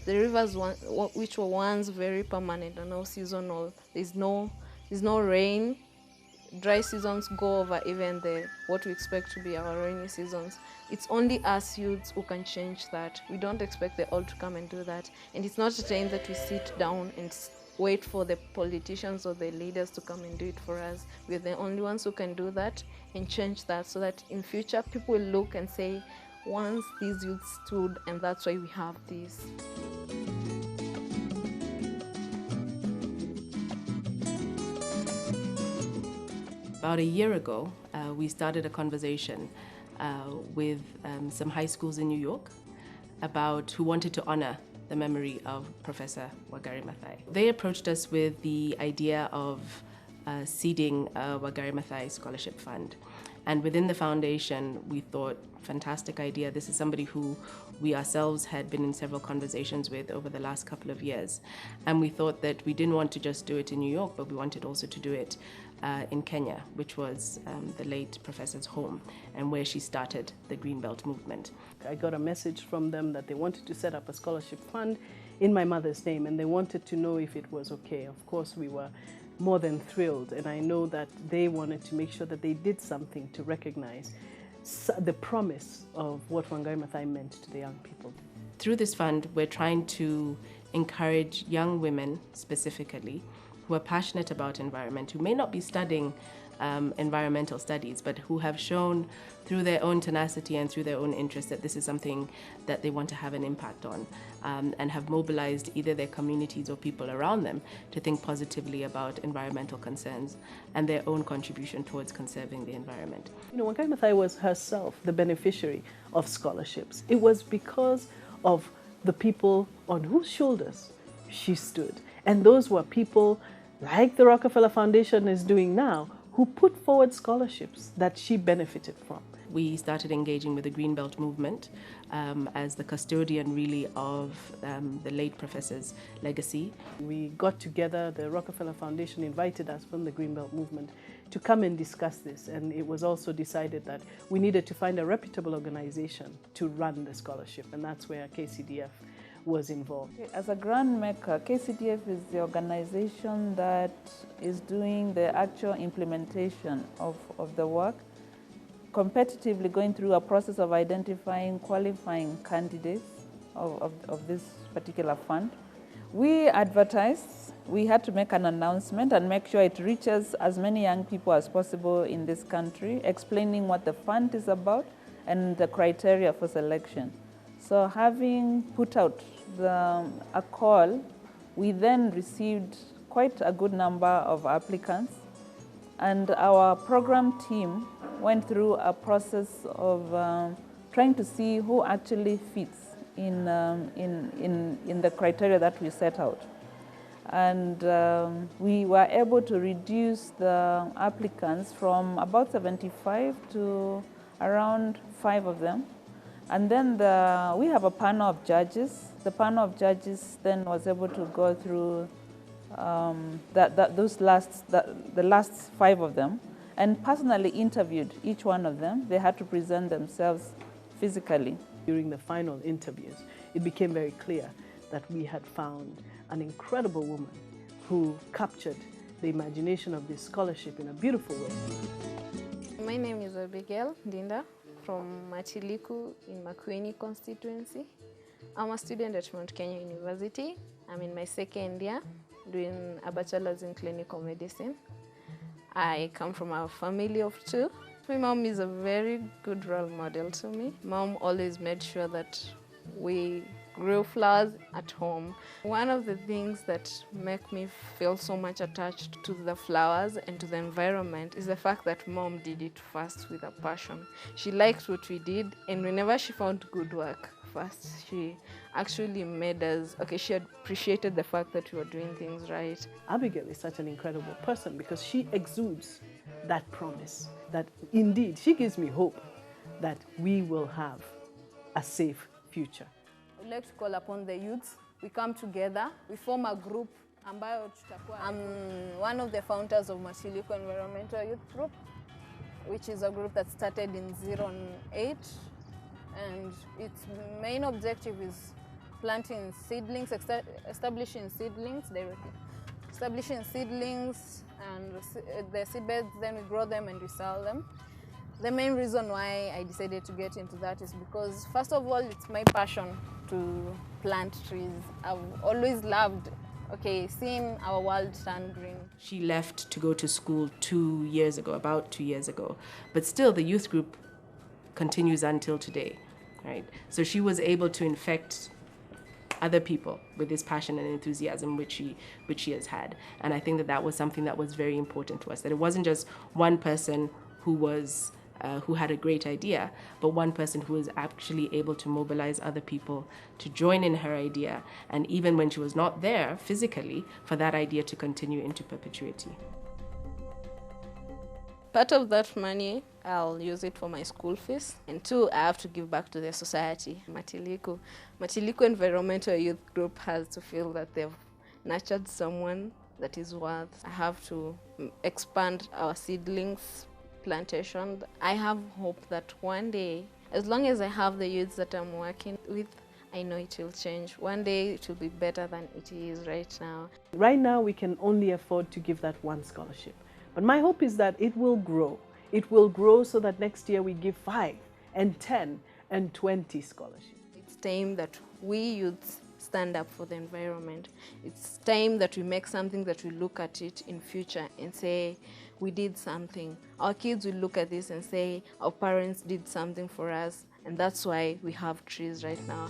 The rivers which were once very permanent are now seasonal. There's no rain. Dry seasons go over even what we expect to be our rainy seasons. It's only us youths who can change that. We don't expect the old to come and do that. And it's not a time that we sit down and wait for the politicians or the leaders to come and do it for us. We're the only ones who can do that and change that, so that in future people will look and say, once these youths stood, and that's why we have this. About a year ago, we started a conversation with some high schools in New York about who wanted to honor the memory of Professor Wangari Maathai. They approached us with the idea of seeding a Wangari Maathai Scholarship Fund. And within the foundation, we thought, fantastic idea. This is somebody who we ourselves had been in several conversations with over the last couple of years. And we thought that we didn't want to just do it in New York, but we wanted also to do it in Kenya, which was the late professor's home and where she started the Greenbelt movement. I got a message from them that they wanted to set up a scholarship fund in my mother's name, and they wanted to know if it was okay. Of course, we were more than thrilled, and I know that they wanted to make sure that they did something to recognize the promise of what Wangari Maathai meant to the young people. Through this fund, we're trying to encourage young women specifically who are passionate about environment, who may not be studying environmental studies, but who have shown through their own tenacity and through their own interest that this is something that they want to have an impact on, and have mobilized either their communities or people around them to think positively about environmental concerns and their own contribution towards conserving the environment. You know, Wangari Maathai was herself the beneficiary of scholarships. It was because of the people on whose shoulders she stood. And those were people like the Rockefeller Foundation is doing now, who put forward scholarships that she benefited from. We started engaging with the Greenbelt movement as the custodian really of the late professor's legacy. We got together, the Rockefeller Foundation invited us from the Greenbelt movement to come and discuss this, and it was also decided that we needed to find a reputable organization to run the scholarship, and that's where KCDF was involved. As a grant maker, KCDF is the organization that is doing the actual implementation of the work, competitively going through a process of identifying qualifying candidates of this particular fund. We advertised, we had to make an announcement and make sure it reaches as many young people as possible in this country, explaining what the fund is about and the criteria for selection. So having put out a call, we then received quite a good number of applicants, and our program team went through a process of trying to see who actually fits in the criteria that we set out. And we were able to reduce the applicants from about 75 to around 5 of them. And then we have a panel of judges. The panel of judges then was able to go through the last 5 of them and personally interviewed each one of them. They had to present themselves physically. During the final interviews, it became very clear that we had found an incredible woman who captured the imagination of this scholarship in a beautiful way. My name is Abigael Ndunda from Matiliku in Makueni constituency. I'm a student at Mount Kenya University. I'm in my second year doing a bachelor's in clinical medicine. I come from a family of 2. My mom is a very good role model to me. Mom always made sure that we grew flowers at home. One of the things that make me feel so much attached to the flowers and to the environment is the fact that Mom did it first with a passion. She liked what we did, and whenever she found good work first, she actually made us, she appreciated the fact that we were doing things right. Abigail is such an incredible person because she exudes that promise, that indeed, she gives me hope that we will have a safe future. I'd like to call upon the youths. We come together, we form a group. I'm one of the founders of Matiliku Environmental Youth Group, which is a group that started in 2008. And its main objective is planting seedlings, establishing seedlings directly. Establishing seedlings and the seedbeds, then we grow them and we sell them. The main reason why I decided to get into that is because, first of all, it's my passion to plant trees. I've always loved, seeing our world turn green. She left to go to school 2 years ago, about 2 years ago, but still the youth group continues until today, right? So she was able to infect other people with this passion and enthusiasm which she has had. And I think that was something that was very important to us, that it wasn't just one person who had a great idea, but one person who was actually able to mobilize other people to join in her idea, and even when she was not there physically, for that idea to continue into perpetuity. Part of that money, I'll use it for my school fees. And 2, I have to give back to the society. Matiliku Environmental Youth Group has to feel that they've nurtured someone that is worth. I have to expand our seedlings plantation. I have hope that one day, as long as I have the youths that I'm working with, I know it will change. One day it will be better than it is right now. Right now we can only afford to give that one scholarship. But my hope is that it will grow. It will grow so that next year we give 5 and 10 and 20 scholarships. It's time that we youths stand up for the environment. It's time that we make something that we look at it in future and say, we did something. Our kids will look at this and say, our parents did something for us, and that's why we have trees right now.